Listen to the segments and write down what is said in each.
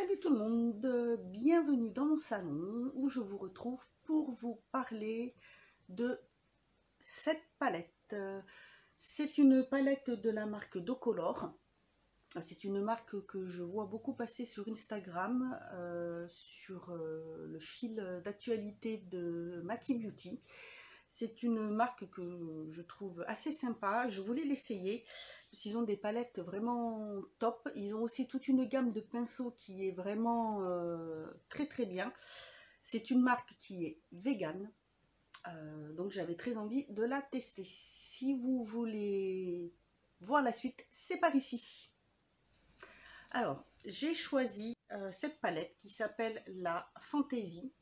Salut tout le monde, bienvenue dans mon salon où je vous retrouve pour vous parler de cette palette. C'est une palette de la marque Docolor. C'est une marque que je vois beaucoup passer sur Instagram, sur le fil d'actualité de Maki Beauty. C'est une marque que je trouve assez sympa, je voulais l'essayer. Ils ont des palettes vraiment top. Ils ont aussi toute une gamme de pinceaux qui est vraiment très très bien. C'est une marque qui est végane, donc j'avais très envie de la tester. Si vous voulez voir la suite, c'est par ici. Alors, j'ai choisi cette palette qui s'appelle la Fantasy.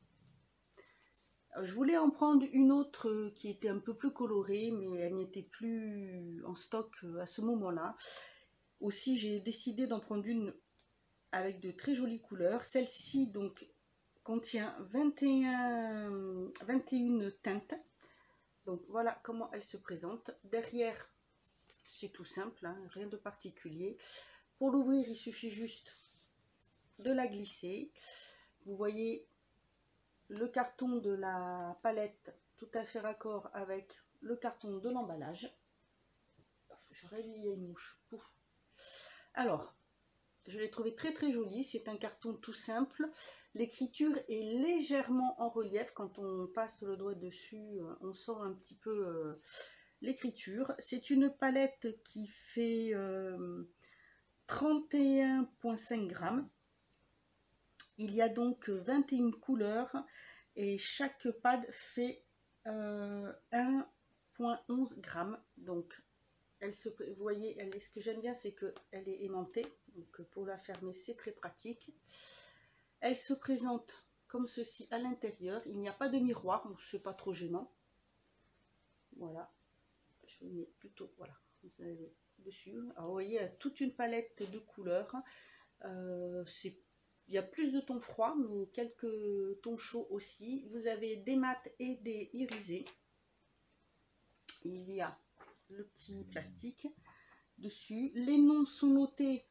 Je voulais en prendre une autre qui était un peu plus colorée, mais elle n'était plus en stock à ce moment-là. Aussi, j'ai décidé d'en prendre une avec de très jolies couleurs. Celle-ci donc contient 21 teintes. Donc voilà comment elle se présente. Derrière, c'est tout simple, hein, rien de particulier. Pour l'ouvrir, il suffit juste de la glisser. Vous voyez le carton de la palette tout à fait raccord avec le carton de l'emballage. Je réveillais une mouche. Pouf. Alors, je l'ai trouvé très très joli. C'est un carton tout simple. L'écriture est légèrement en relief. Quand on passe le doigt dessus, on sent un petit peu l'écriture. C'est une palette qui fait 31,5 grammes. Il y a donc 21 couleurs et chaque pad fait 1,11 grammes. Donc, vous voyez, ce que j'aime bien, c'est qu'elle est aimantée. Donc, pour la fermer, c'est très pratique. Elle se présente comme ceci à l'intérieur. Il n'y a pas de miroir, donc c'est pas trop gênant. Voilà. Je mets plutôt, voilà, vous avez dessus. Alors, vous voyez, toute une palette de couleurs. Il y a plus de tons froids, mais quelques tons chauds aussi. Vous avez des mats et des irisés. Il y a le petit plastique dessus. Les noms sont notés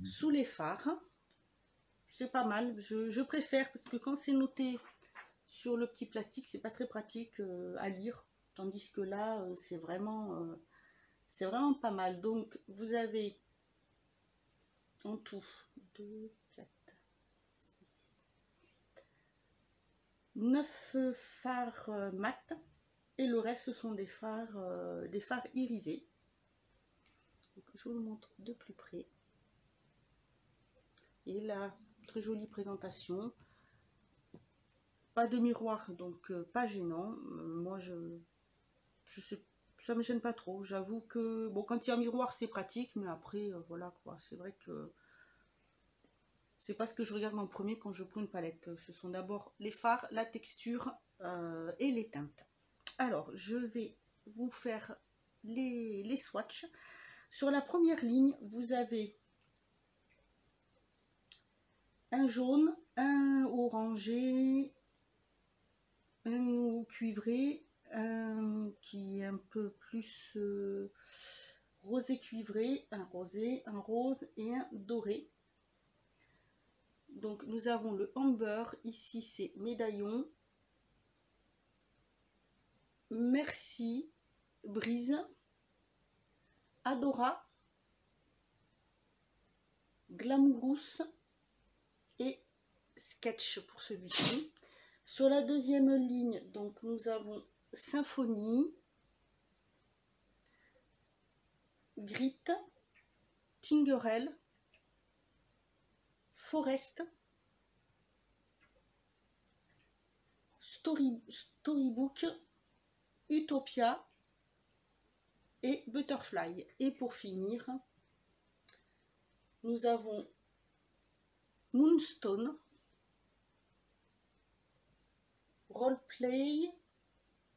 sous les fards. C'est pas mal. Je préfère parce que quand c'est noté sur le petit plastique, c'est pas très pratique à lire. Tandis que là, c'est vraiment pas mal. Donc, vous avez en tout 2, 4, 6, 8, 9 fards mat et le reste ce sont des fards irisés. Donc, je vous le montre de plus près. Et là, très jolie présentation. Pas de miroir, donc pas gênant. Moi, je sais, ça me gêne pas trop. J'avoue que bon, quand il y a un miroir, c'est pratique, mais après, voilà quoi. C'est vrai que c'est pas ce que je regarde en premier quand je prends une palette. Ce sont d'abord les fards, la texture et les teintes. Alors, je vais vous faire les swatchs. Sur la première ligne, vous avez un jaune, un orangé, un cuivré, un qui est un peu plus rosé cuivré, un rosé, un rose et un doré. Donc nous avons le amber, ici c'est médaillon, merci, brise, adora, glamourous et sketch pour celui-ci. Sur la deuxième ligne, donc nous avons symphonie, grit, tingerelle, forest, storybook, utopia et butterfly. Et pour finir, nous avons moonstone, roleplay,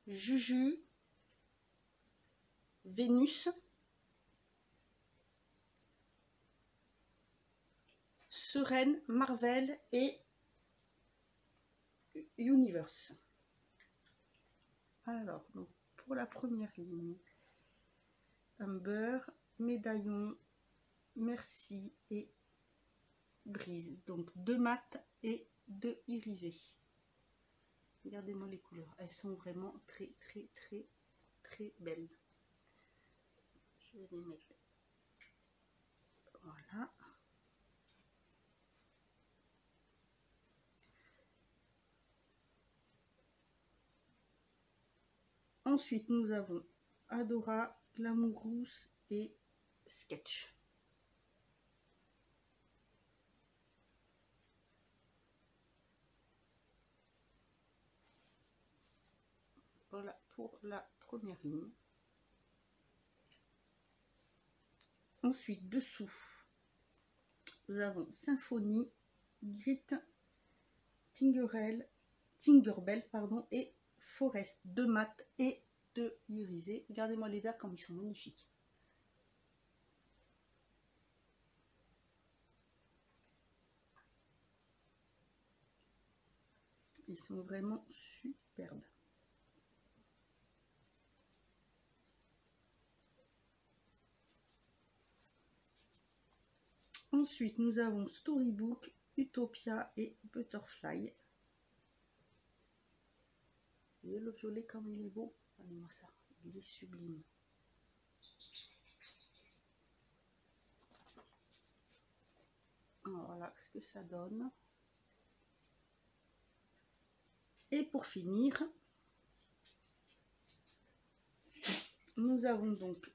juju, Vénus, Sereine, Marvel et Universe. Alors, donc, pour la première ligne, Amber, médaillon, merci et brise. Donc 2 mat et 2 irisés. Regardez-moi les couleurs, elles sont vraiment très belles. Je vais les mettre. Voilà. Ensuite, nous avons Adora, Glamour Rousse et Sketch. Voilà pour la première ligne. Ensuite, dessous, nous avons Symphonie, Grit, Tinkerbell, pardon, et Forest, 2 mat et 2 irisés. Regardez-moi les verts comme ils sont magnifiques. Ils sont vraiment superbes. Ensuite, nous avons Storybook, Utopia et Butterfly. Vous voyez le violet comme il est beau? Regardez-moi ça, il est sublime. Voilà ce que ça donne. Et pour finir, nous avons donc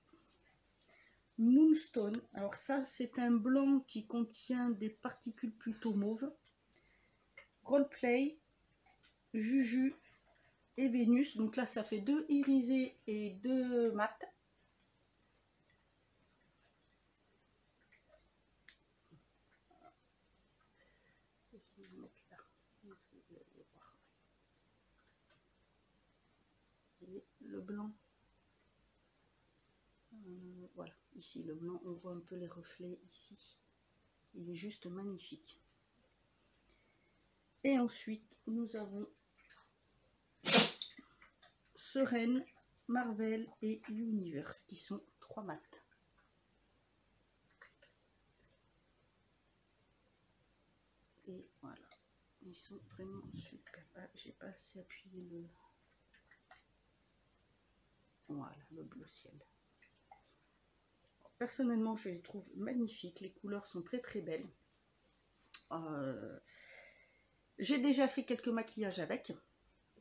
Moonstone. Alors ça, c'est un blanc qui contient des particules plutôt mauves. Roleplay, Juju et Vénus. Donc là, ça fait 2 irisés et 2 mat. Je vais mettre là. Et le blanc. Voilà, ici le blanc, on voit un peu les reflets ici. Il est juste magnifique. Et ensuite, nous avons Sereine, Marvel et Universe qui sont 3 mats. Et voilà, ils sont vraiment super. Ah, j'ai pas assez appuyé le... Voilà, le bleu ciel. Personnellement, je les trouve magnifiques. Les couleurs sont très belles. J'ai déjà fait quelques maquillages avec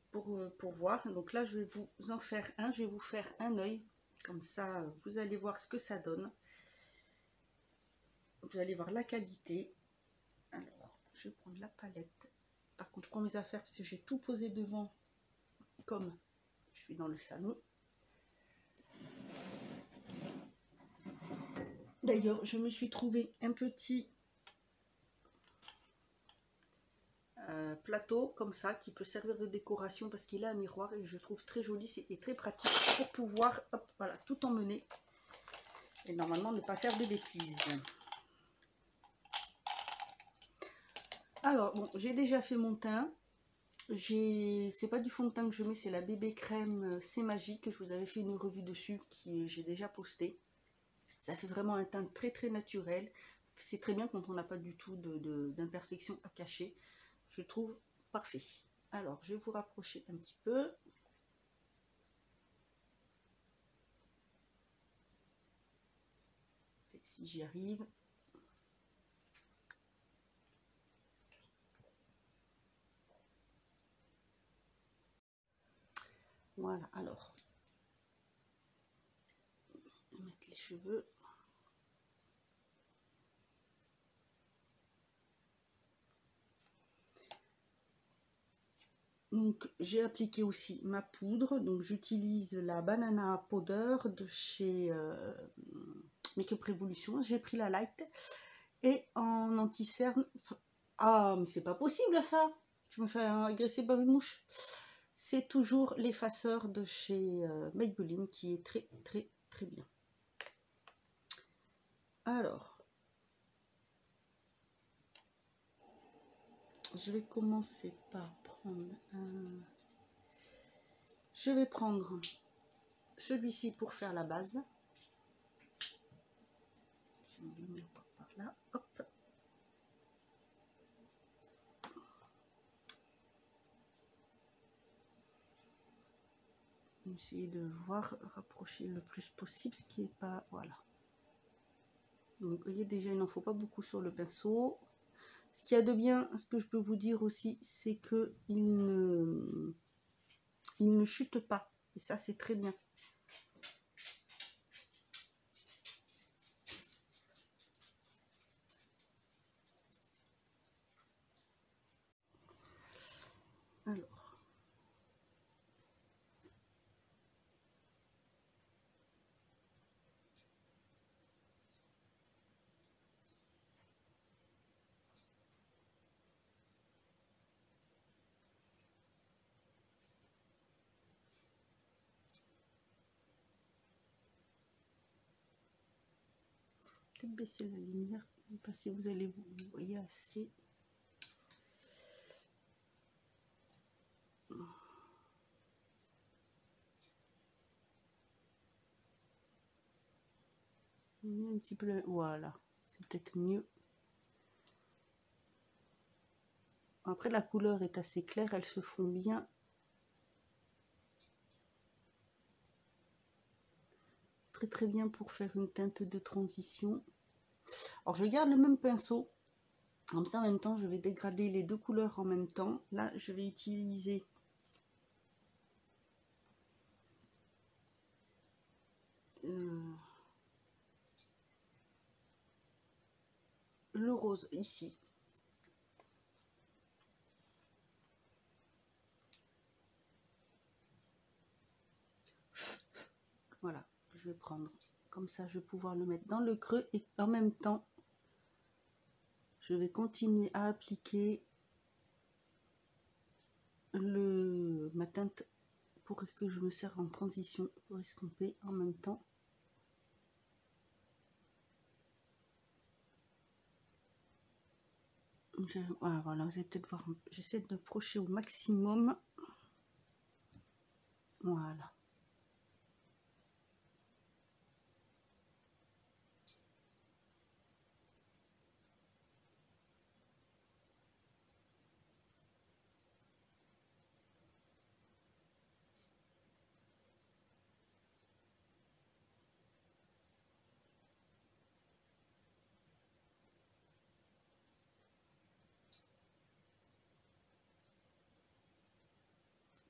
pour voir. Donc là, je vais vous en faire un. Je vais vous faire un œil. Comme ça, vous allez voir ce que ça donne. Vous allez voir la qualité. Alors, je vais prendre la palette. Par contre, je prends mes affaires parce que j'ai tout posé devant. Comme je suis dans le salon. D'ailleurs, je me suis trouvé un petit plateau comme ça qui peut servir de décoration parce qu'il a un miroir et je trouve très joli et très pratique pour pouvoir hop, voilà, tout emmener et normalement ne pas faire de bêtises. Alors bon, j'ai déjà fait mon teint. C'est pas du fond de teint que je mets, c'est la bébé crème C'est Magique. Je vous avais fait une revue dessus qui j'ai déjà posté. Ça fait vraiment un teint très naturel. C'est très bien quand on n'a pas du tout d'imperfection à cacher. Je trouve parfait. Alors, je vais vous rapprocher un petit peu. Si j'y arrive. Voilà, alors. Je vais mettre les cheveux. Donc j'ai appliqué aussi ma poudre, donc j'utilise la Banana Powder de chez Make-up Revolution. J'ai pris la light et en anti-cerne. Ah mais c'est pas possible ça, je me fais agresser par une mouche. C'est toujours l'effaceur de chez Maybelline qui est très bien. Alors je vais commencer par prendre un... Je vais prendre celui-ci pour faire la base. Je vais le mettre par là. Hop. Essayer de voir, rapprocher le plus possible, ce qui est pas... Voilà. Donc, vous voyez, déjà, il n'en faut pas beaucoup sur le pinceau. Ce qu'il y a de bien, ce que je peux vous dire aussi, c'est que il ne chute pas. Et ça, c'est très bien. Alors. Peut-être baisser la lumière, parce que vous allez vous voyez assez. Un petit peu, voilà, c'est peut-être mieux. Après, la couleur est assez claire, elles se font bien. Très très bien pour faire une teinte de transition. Alors, je garde le même pinceau. Comme ça, en même temps, je vais dégrader les deux couleurs en même temps. Là, je vais utiliser le rose ici. Voilà, je vais prendre. Comme ça, je vais pouvoir le mettre dans le creux et en même temps, je vais continuer à appliquer ma teinte pour que je me sers en transition pour estomper en même temps. Voilà, vous allez peut-être voir, j'essaie de approcher au maximum. Voilà.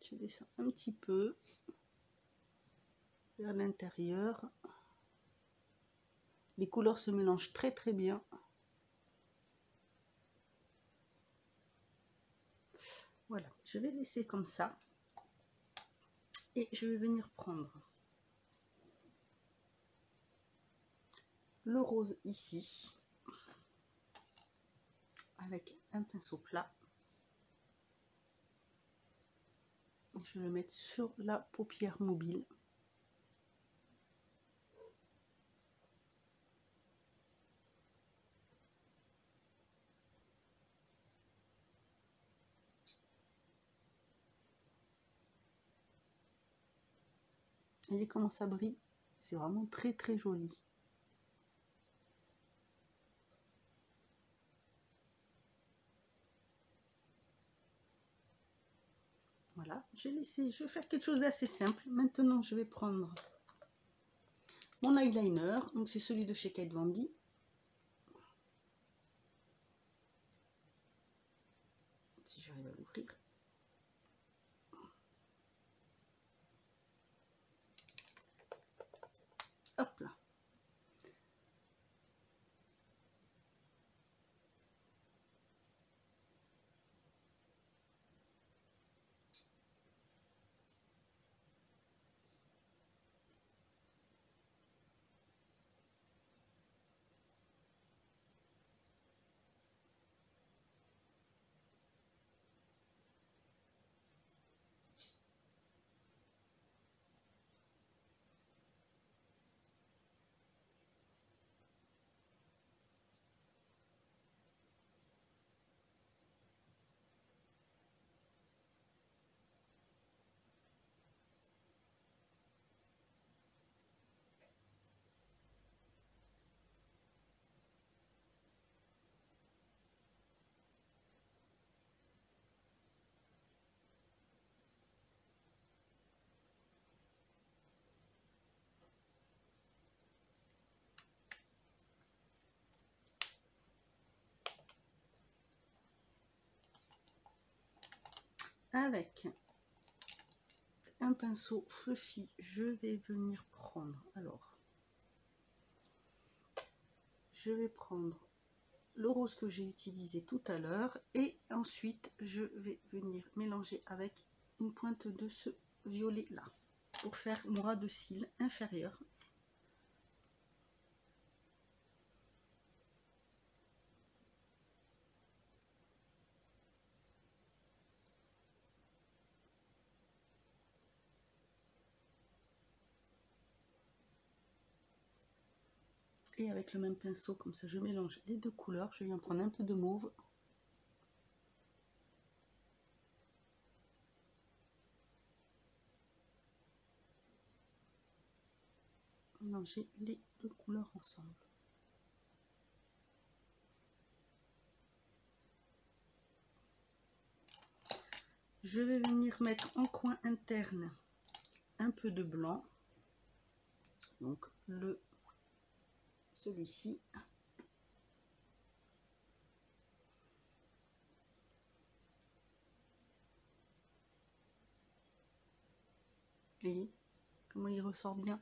Je descends un petit peu vers l'intérieur. Les couleurs se mélangent très très bien. Voilà, je vais laisser comme ça. Et je vais venir prendre le rose ici. Avec un pinceau plat. Je vais le mettre sur la paupière mobile. Vous voyez comment ça brille? C'est vraiment très très joli. Voilà, j'ai laissé, je vais faire quelque chose d'assez simple. Maintenant, je vais prendre mon eyeliner, donc c'est celui de chez Kate Von D. Si j'arrive à l'ouvrir. Hop là. avec un pinceau fluffy, je vais venir prendre, alors, je vais prendre le rose que j'ai utilisé tout à l'heure et ensuite je vais venir mélanger avec une pointe de ce violet là pour faire mon ras de cils inférieur. Et avec le même pinceau, comme ça je mélange les deux couleurs, je viens prendre un peu de mauve. Mélanger les deux couleurs ensemble. Je vais venir mettre en coin interne un peu de blanc, donc celui-ci. Voyez comment il ressort bien.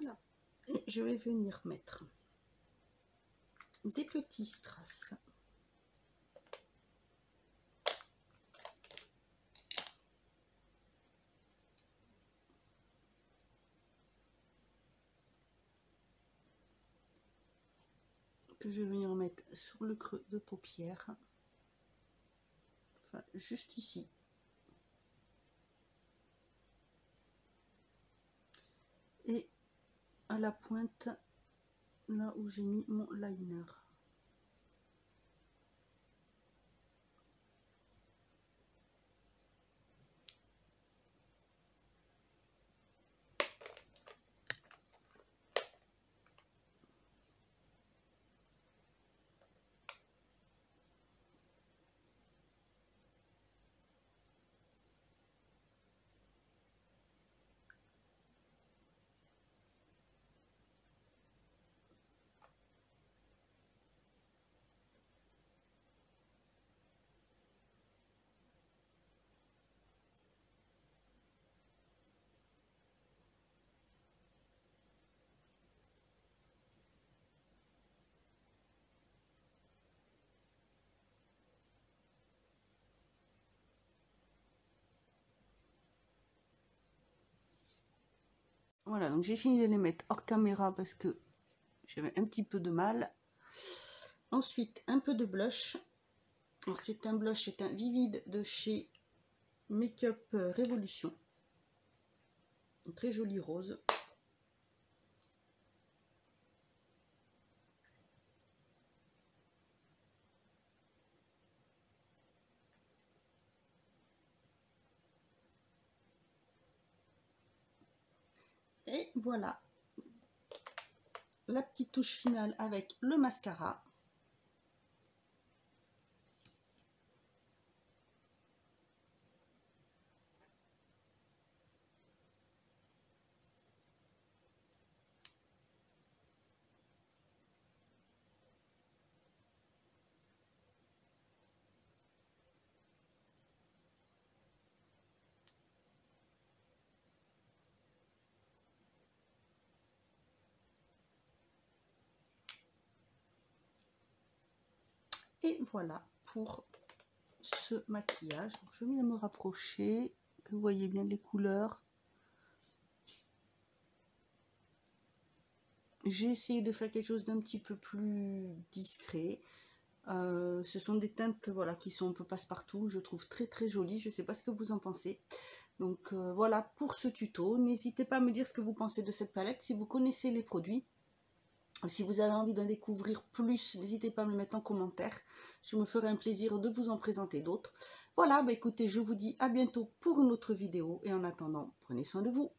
Voilà, et je vais venir mettre des petits strass que je vais venir mettre sur le creux de paupière, enfin, juste ici. Et à la pointe, là où j'ai mis mon liner. Voilà, donc j'ai fini de les mettre hors caméra parce que j'avais un petit peu de mal. Ensuite, un peu de blush. C'est un blush, c'est un Vivid de chez Make-up Révolution. Un très joli rose. Et voilà la petite touche finale avec le mascara. Et voilà pour ce maquillage. Donc, je viens me rapprocher, que vous voyez bien les couleurs. J'ai essayé de faire quelque chose d'un petit peu plus discret. Ce sont des teintes voilà, qui sont un peu passe-partout. Je trouve très très jolies. Je ne sais pas ce que vous en pensez. Donc voilà pour ce tuto. N'hésitez pas à me dire ce que vous pensez de cette palette. Si vous connaissez les produits. Si vous avez envie d'en découvrir plus, n'hésitez pas à me le mettre en commentaire. Je me ferai un plaisir de vous en présenter d'autres. Voilà, bah écoutez, je vous dis à bientôt pour une autre vidéo. Et en attendant, prenez soin de vous.